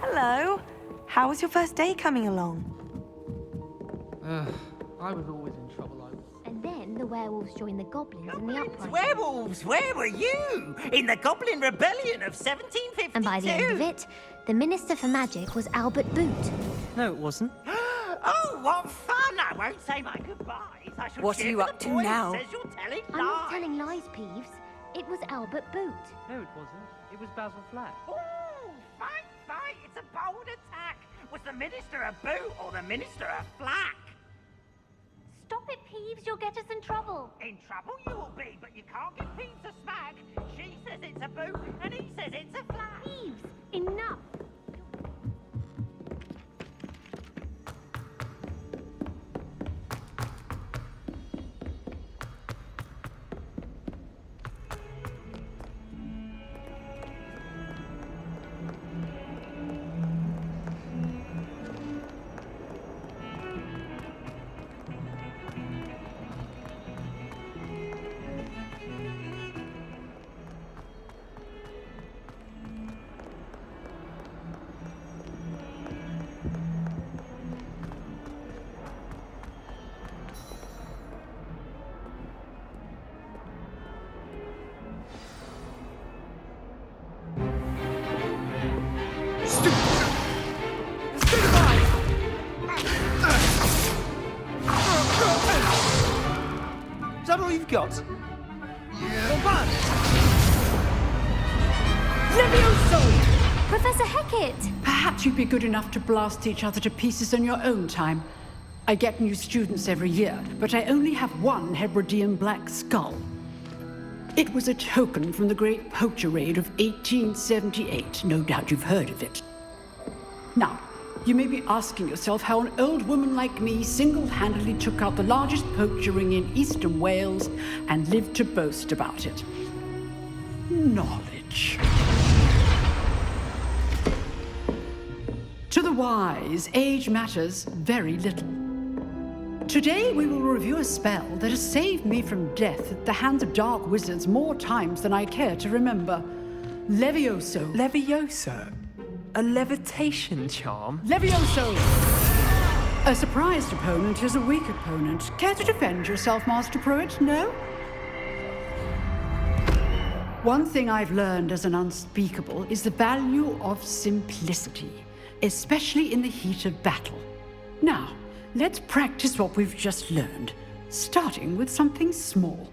Hello. How was your first day coming along? I was always in trouble. And then the werewolves joined the goblins in the uprising. Werewolves, where were you? In the Goblin Rebellion of 1752? And by the end of it, the Minister for Magic was Albert Boot. No, it wasn't. Oh, what fun! I won't say my goodbyes. I shall What are cheer you for up the to boy who now? Says you're telling I'm not lies. telling lies, Peeves. It was Albert Boot. No, it wasn't. It was Basil Flack. Ooh, fight! It's a bold attack. Was the Minister a boot or the Minister a flack? Stop it, Peeves. You'll get us in trouble. In trouble you will be, but you can't give Peeves a smack. She says it's a boot, and he says it's a flack. Peeves, enough. Is that all you've got? Levioso! Professor Hecat! Perhaps you'd be good enough to blast each other to pieces in your own time. I get new students every year, but I only have one Hebridean black skull. It was a token from the Great Poacher Raid of 1878. No doubt you've heard of it. Now, you may be asking yourself how an old woman like me single-handedly took out the largest poacher ring in eastern Wales and lived to boast about it. Knowledge. To the wise, age matters very little. Today we will review a spell that has saved me from death at the hands of dark wizards more times than I care to remember. Levioso. Levioso? A levitation charm? Levioso! A surprised opponent is a weak opponent. Care to defend yourself, Master Pruitt? No? One thing I've learned as an unspeakable is the value of simplicity, especially in the heat of battle. Now, let's practice what we've just learned, starting with something small.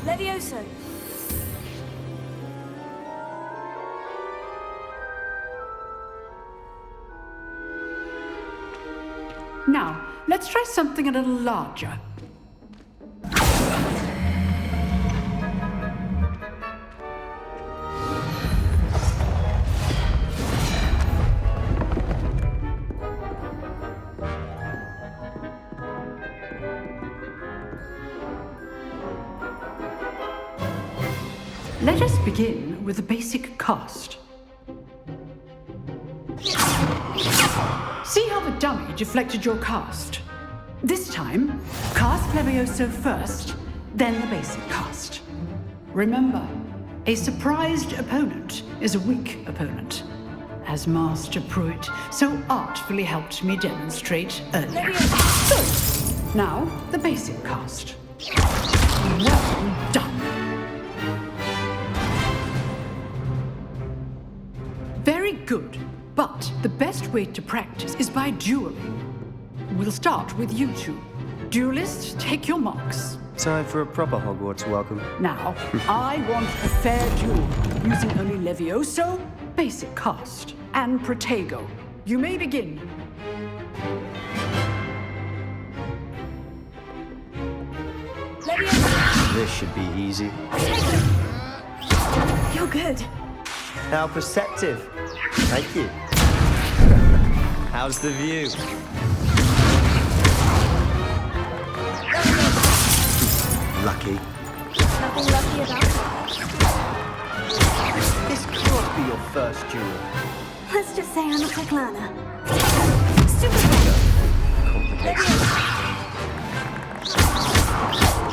Levioso. Now, let's try something a little larger. Let us begin with the basic cast. See how the dummy deflected your cast? This time, cast Levioso first, then the basic cast. Remember, a surprised opponent is a weak opponent, as Master Pruitt so artfully helped me demonstrate earlier. Good. Now, the basic cast. Well done. Very good, but the best way to practice is by dueling. We'll start with you two. Duelists, take your marks. Time for a proper Hogwarts welcome. Now, I want a fair duel, using only Levioso, basic cast, and Protego. You may begin. Levioso! This should be easy. You're good. How perceptive. Thank you. How's the view? Lucky. Nothing lucky about it. This cure be your first duel? Let's just say I'm a quick learner. Complicated.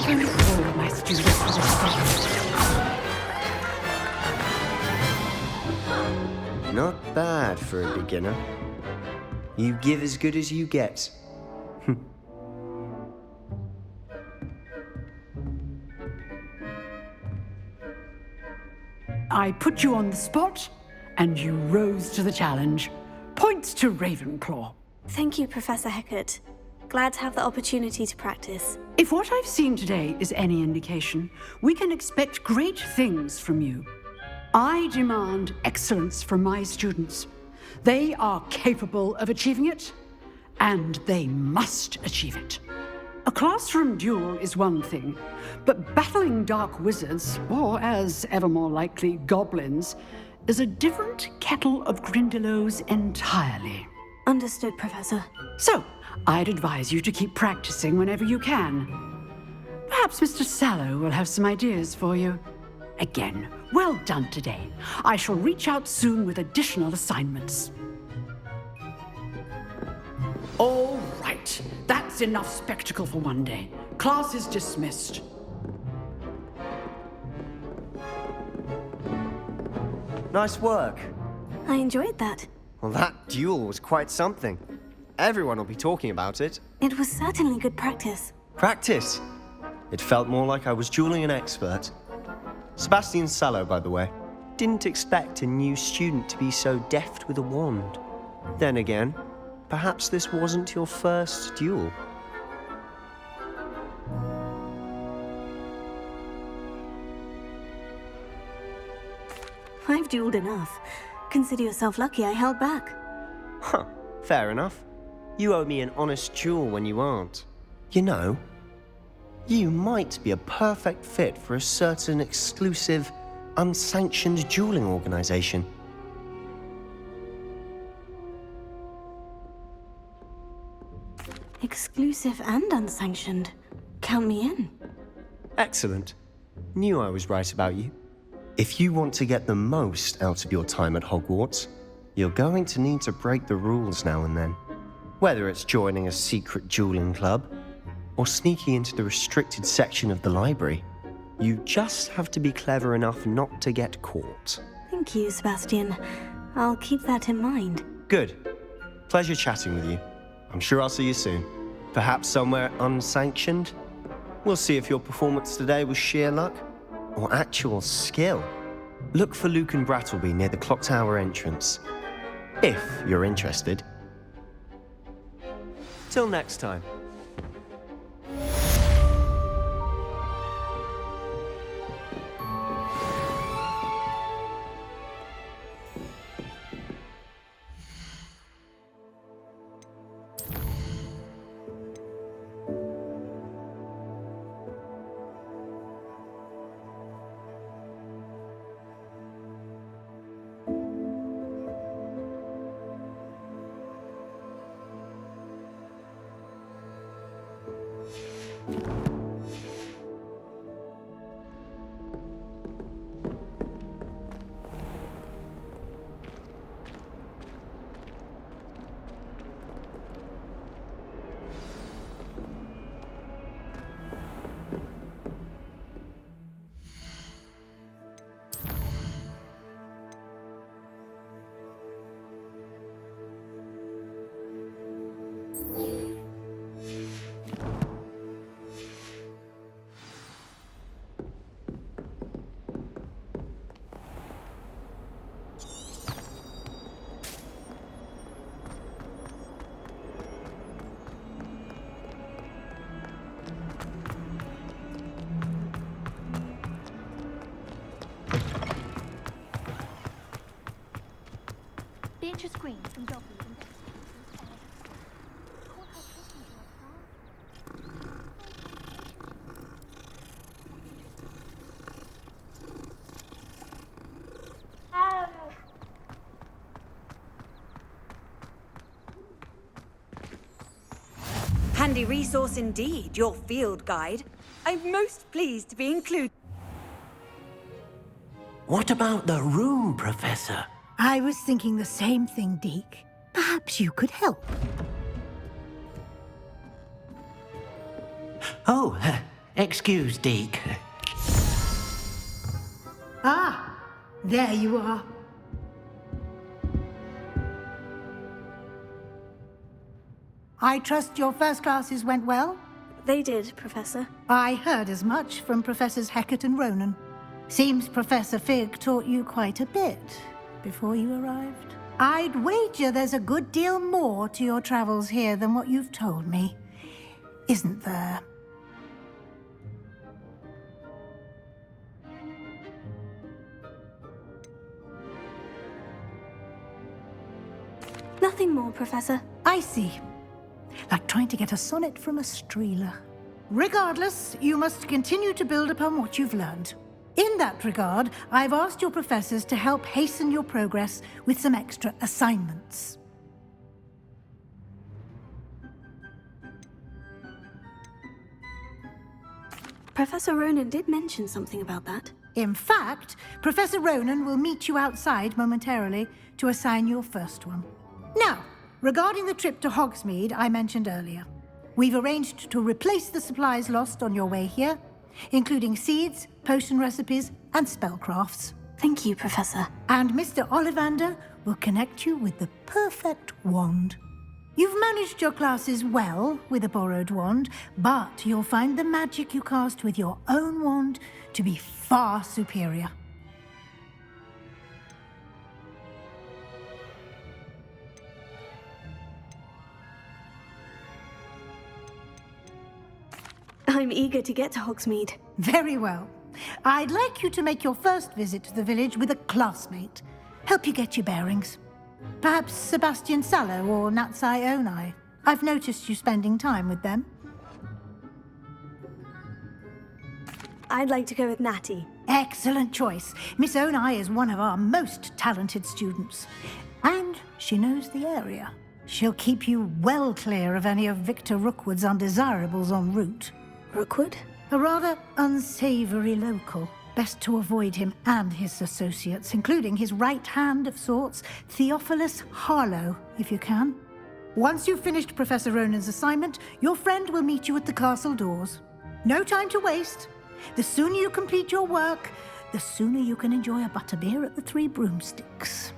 All of my students for this. Not bad for a beginner. You give as good as you get. I put you on the spot, and you rose to the challenge. Points to Ravenclaw. Thank you, Professor Hecat. Glad to have the opportunity to practice. If what I've seen today is any indication, we can expect great things from you. I demand excellence from my students. They are capable of achieving it, and they must achieve it. A classroom duel is one thing, but battling dark wizards, or as ever more likely, goblins, is a different kettle of Grindylows entirely. Understood, Professor. So, I'd advise you to keep practicing whenever you can. Perhaps Mr. Sallow will have some ideas for you. Again, well done today. I shall reach out soon with additional assignments. All right, that's enough spectacle for one day. Class is dismissed. Nice work. I enjoyed that. Well, that duel was quite something. Everyone will be talking about it. It was certainly good practice. Practice. It felt more like I was dueling an expert. Sebastian Sallow, by the way, didn't expect a new student to be so deft with a wand. Then again, perhaps this wasn't your first duel. I've dueled enough. Consider yourself lucky I held back. Huh, fair enough. You owe me an honest duel when you aren't. You know, you might be a perfect fit for a certain exclusive, unsanctioned dueling organization. Exclusive and unsanctioned. Count me in. Excellent. Knew I was right about you. If you want to get the most out of your time at Hogwarts, you're going to need to break the rules now and then. Whether it's joining a secret dueling club, or sneaking into the restricted section of the library, you just have to be clever enough not to get caught. Thank you, Sebastian. I'll keep that in mind. Good. Pleasure chatting with you. I'm sure I'll see you soon. Perhaps somewhere unsanctioned? We'll see if your performance today was sheer luck or actual skill. Look for Luke and Brattleby near the clock tower entrance, if you're interested. Till next time. Beatrice Green from Dobby. Handy resource indeed, your field guide. I'm most pleased to be included. What about the room, Professor? I was thinking the same thing, Deke. Perhaps you could help. Oh, excuse, Deke. Ah, there you are. I trust your first classes went well? They did, Professor. I heard as much from Professors Hecat and Ronan. Seems Professor Fig taught you quite a bit before you arrived. I'd wager there's a good deal more to your travels here than what you've told me. Isn't there? Nothing more, Professor. I see. Like trying to get a sonnet from a streeler. Regardless, you must continue to build upon what you've learned. In that regard, I've asked your professors to help hasten your progress with some extra assignments. Professor Ronan did mention something about that. In fact, Professor Ronan will meet you outside momentarily to assign your first one. Now, regarding the trip to Hogsmeade I mentioned earlier, we've arranged to replace the supplies lost on your way here, including seeds, potion recipes, and spellcrafts. Thank you, Professor. And Mr. Ollivander will connect you with the perfect wand. You've managed your classes well with a borrowed wand, but you'll find the magic you cast with your own wand to be far superior. I'm eager to get to Hogsmeade. Very well. I'd like you to make your first visit to the village with a classmate. Help you get your bearings. Perhaps Sebastian Sallow or Natsai Onai. I've noticed you spending time with them. I'd like to go with Natty. Excellent choice. Miss Onai is one of our most talented students. And she knows the area. She'll keep you well clear of any of Victor Rookwood's undesirables en route. Rookwood? A rather unsavory local. Best to avoid him and his associates, including his right hand of sorts, Theophilus Harlow, if you can. Once you've finished Professor Ronan's assignment, your friend will meet you at the castle doors. No time to waste. The sooner you complete your work, the sooner you can enjoy a butterbeer at the Three Broomsticks.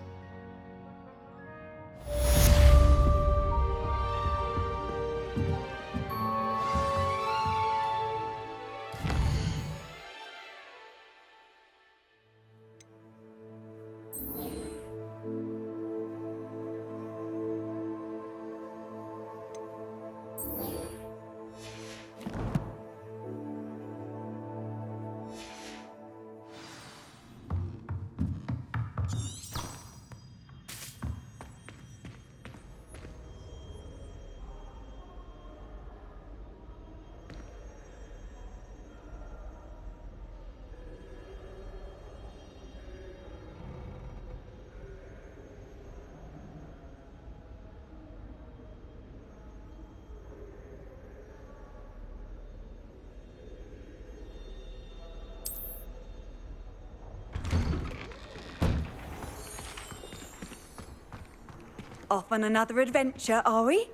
Off on another adventure, are we?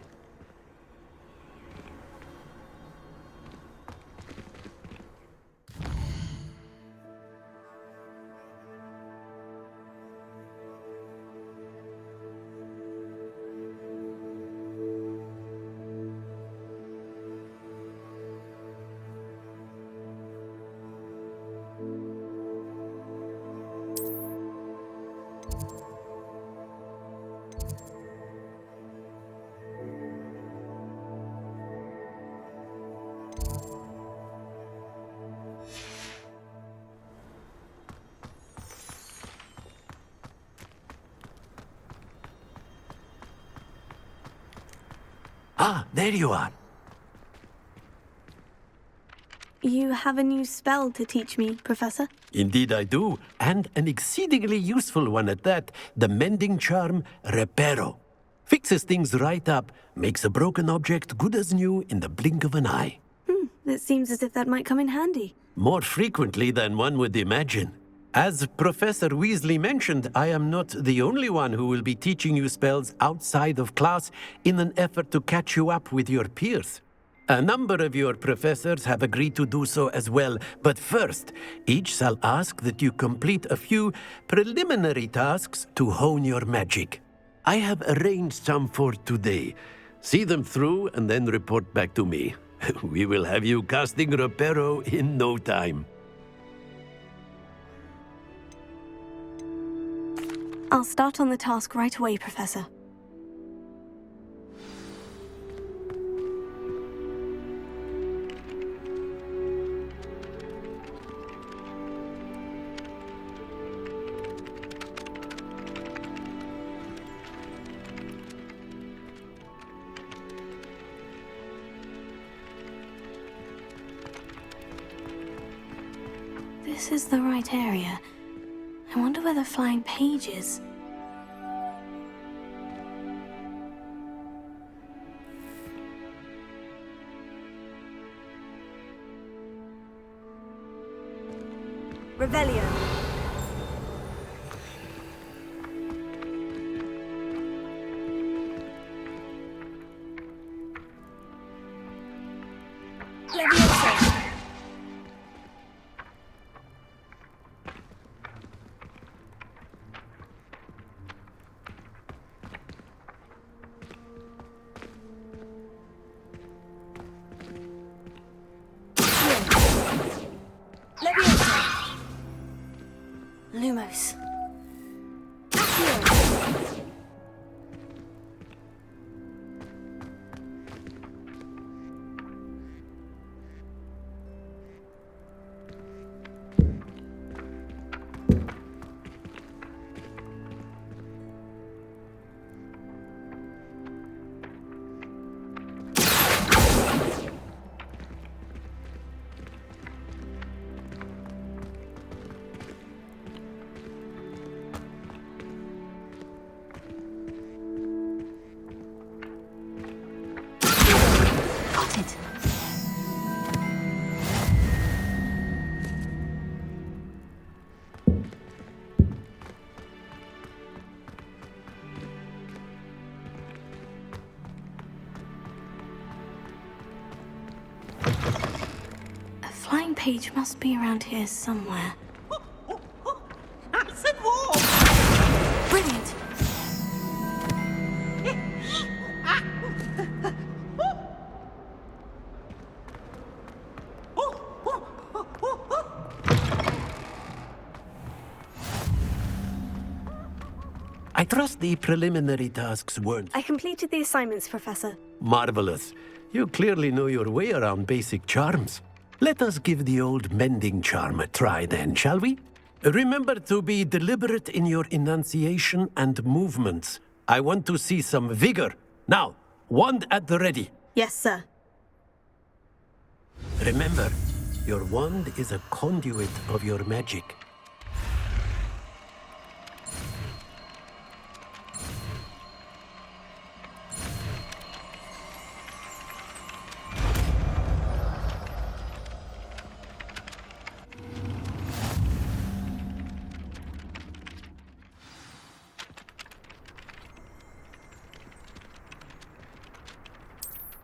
Ah, there you are. You have a new spell to teach me, Professor? Indeed I do, and an exceedingly useful one at that. The mending charm, Reparo. Fixes things right up, makes a broken object good as new in the blink of an eye. It seems as if that might come in handy. More frequently than one would imagine. As Professor Weasley mentioned, I am not the only one who will be teaching you spells outside of class in an effort to catch you up with your peers. A number of your professors have agreed to do so as well, but first, each shall ask that you complete a few preliminary tasks to hone your magic. I have arranged some for today. See them through and then report back to me. We will have you casting Reparo in no time. I'll start on the task right away, Professor. This is the right area. I wonder where the flying page is. Revelio. Leviosa. Lumos. Flying page must be around here somewhere. Acid wall! Brilliant! I trust the preliminary tasks weren't I completed the assignments, Professor. marvelous. You clearly know your way around basic charms. Let us give the old mending charm a try then, shall we? Remember to be deliberate in your enunciation and movements. I want to see some vigor. Now, wand at the ready. Yes, sir. Remember, your wand is a conduit of your magic.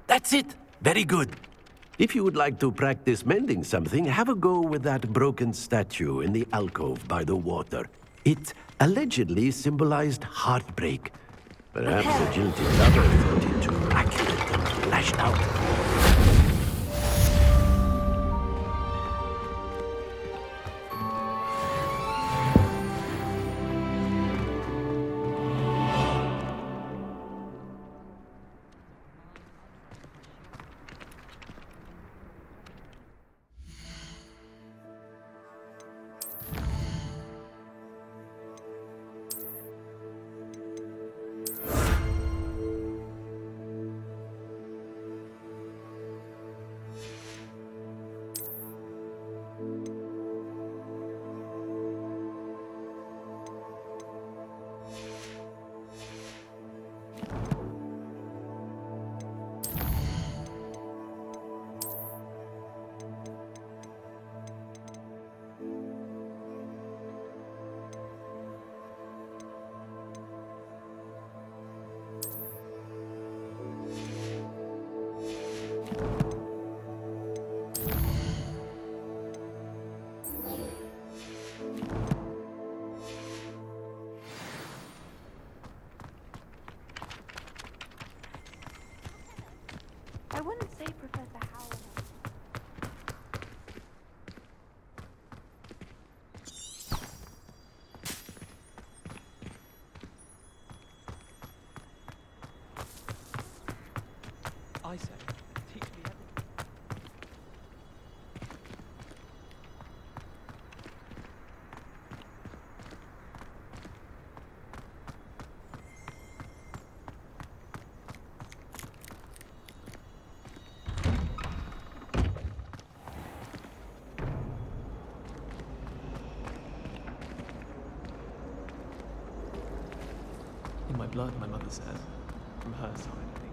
That's it! Very good. If you would like to practice mending something, have a go with that broken statue in the alcove by the water. It allegedly symbolized heartbreak. Perhaps the jilted lover thought it too accurate and lashed out. in my blood, my mother said. From her side, at least.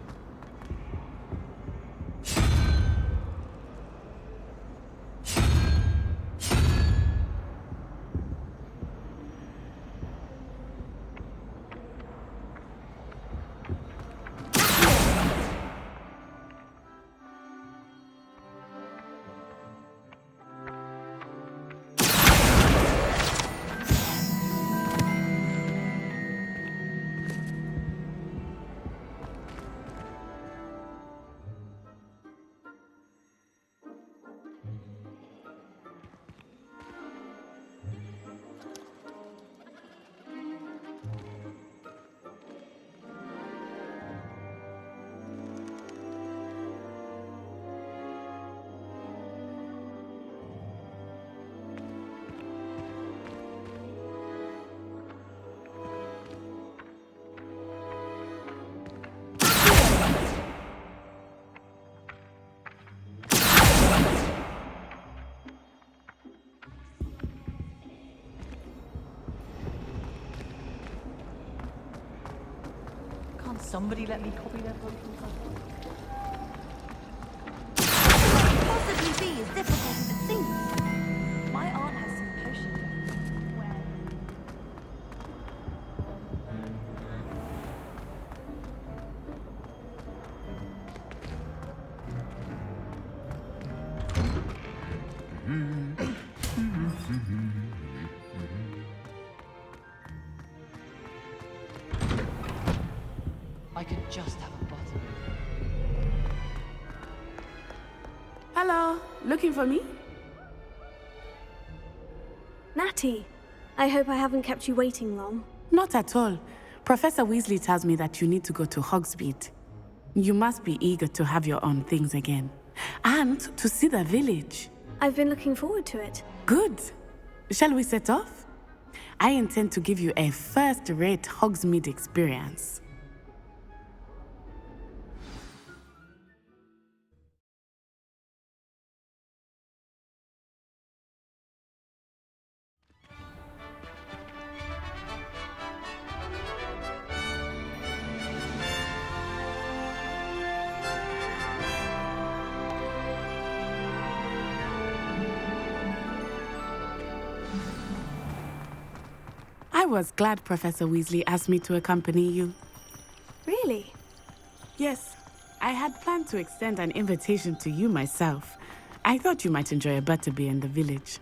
Somebody let me copy their potions. Possibly be as difficult as it seems. My aunt has some potions. I could just have a button. Hello, looking for me? Natty, I hope I haven't kept you waiting long. Not at all. Professor Weasley tells me that you need to go to Hogsmeade. You must be eager to have your own things again. And to see the village. I've been looking forward to it. Good. Shall we set off? I intend to give you a first-rate Hogsmeade experience. I was glad Professor Weasley asked me to accompany you. Really? Yes, I had planned to extend an invitation to you myself. I thought you might enjoy a butterbeer in the village.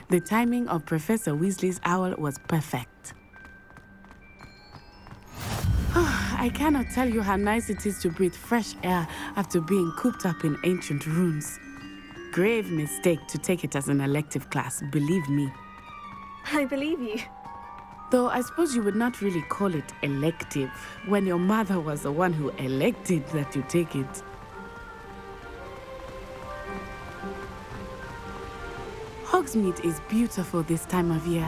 The timing of Professor Weasley's owl was perfect. I cannot tell you how nice it is to breathe fresh air after being cooped up in ancient rooms. Grave mistake to take it as an elective class, believe me. I believe you. Though I suppose you would not really call it elective when your mother was the one who elected that you take it. Hogsmeade is beautiful this time of year.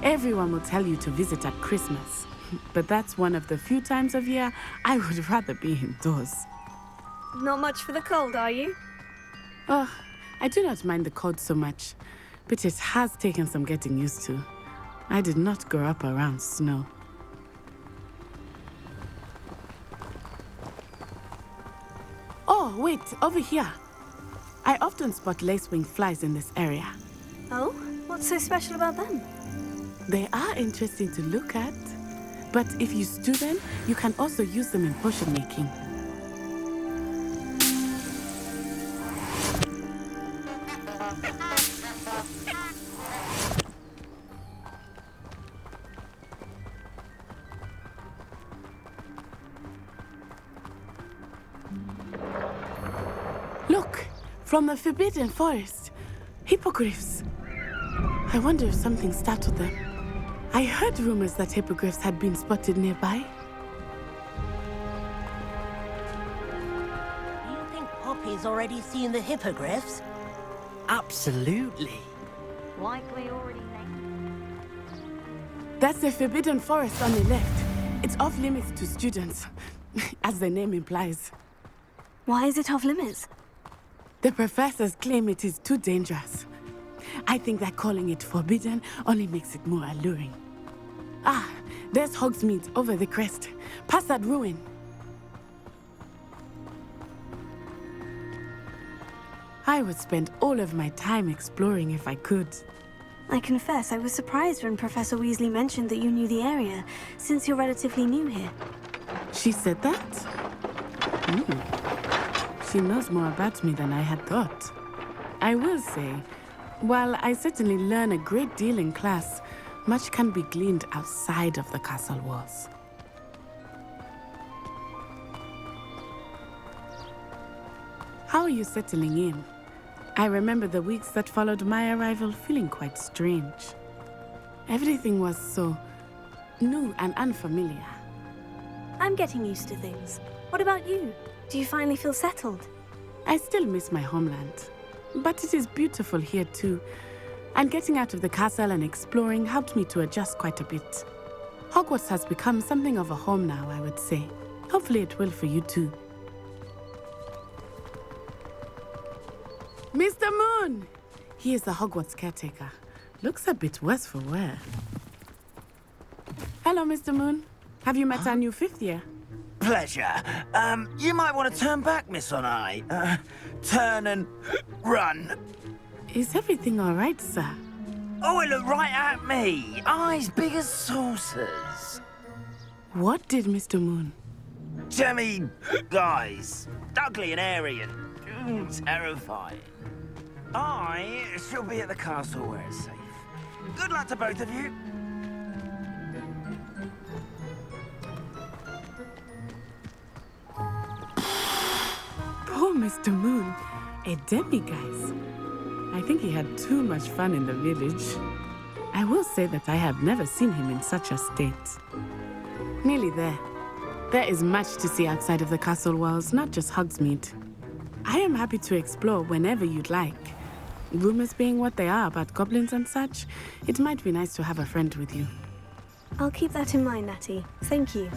Everyone will tell you to visit at Christmas. But that's one of the few times of year I would rather be indoors. Not much for the cold, are you? Oh, I do not mind the cold so much, but it has taken some getting used to. I did not grow up around snow. Oh, wait, over here. I often spot lacewing flies in this area. Oh? What's so special about them? They are interesting to look at, but if you stew them, you can also use them in potion making. Look, from the Forbidden Forest. Hippogriffs. I wonder if something startled them. I heard rumors that hippogriffs had been spotted nearby. Do you think Poppy's already seen the hippogriffs? Absolutely. Likely already named. That's the Forbidden Forest on the left. It's off limits to students, as the name implies. Why is it off limits? The professors claim it is too dangerous. I think that calling it forbidden only makes it more alluring. Ah, There's Hogsmeade over the crest, past that ruin. I would spend all of my time exploring if I could. I confess I was surprised when Professor Weasley mentioned that you knew the area, since you're relatively new here. She said that? She knows more about me than I had thought. I will say, while I certainly learn a great deal in class, much can be gleaned outside of the castle walls. How are you settling in? I remember the weeks that followed my arrival feeling quite strange. Everything was so new and unfamiliar. I'm getting used to things. What about you? Do you finally feel settled? I still miss my homeland, but it is beautiful here too. And getting out of the castle and exploring helped me to adjust quite a bit. Hogwarts has become something of a home now, I would say. Hopefully it will for you too. Mr. Moon! He is the Hogwarts caretaker. Looks a bit worse for wear. Hello, Mr. Moon. Have you met our new fifth year? Pleasure. You might want to turn back, Miss On-Eye. Turn and run. Is everything all right, sir? Oh, it looked right at me. Eyes big as saucers. What did Mr. Moon? Jemmy guys. Ugly and airy and terrifying. I shall be at the castle where it's safe. Good luck to both of you. Poor Mr. Moon. A demiguise. I think he had too much fun in the village. I will say that I have never seen him in such a state. Nearly there. There is much to see outside of the castle walls, not just Hogsmeade. I am happy to explore whenever you'd like. Rumors being what they are about goblins and such, it might be nice to have a friend with you. I'll keep that in mind, Natty. Thank you.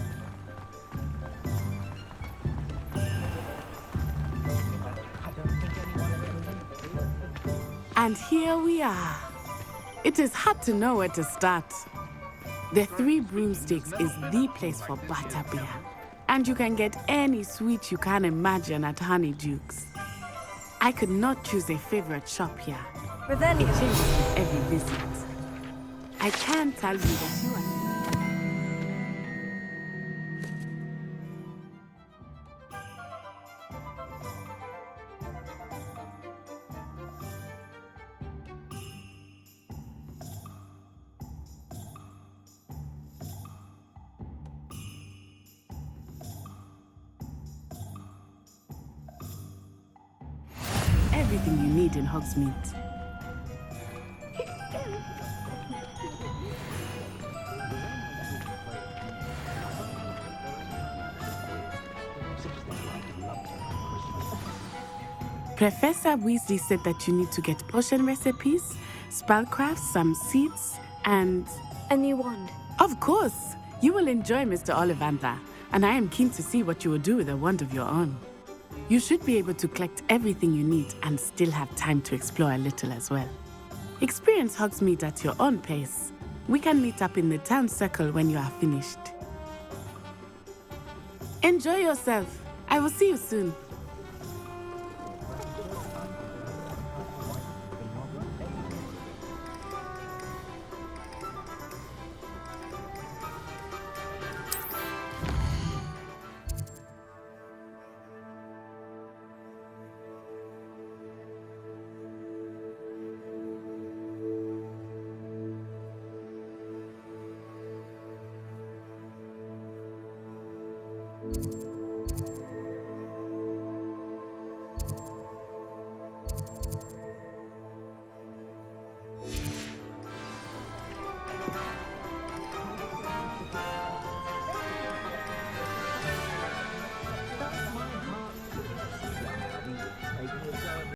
And here we are. It is hard to know where to start. The Three Broomsticks is the place for butterbeer. And you can get any sweet you can imagine at Honeydukes. I could not choose a favorite shop here. Revelio. It changes with every visit. I can tell you that you are... everything you need in Hogsmeade. Professor Weasley said that you need to get potion recipes, spellcrafts, some seeds, and... a new wand. Of course! You will enjoy Mr. Ollivander, and I am keen to see what you will do with a wand of your own. You should be able to collect everything you need and still have time to explore a little as well. Experience Hogsmeade at your own pace. We can meet up in the town circle when you are finished. Enjoy yourself. I will see you soon. you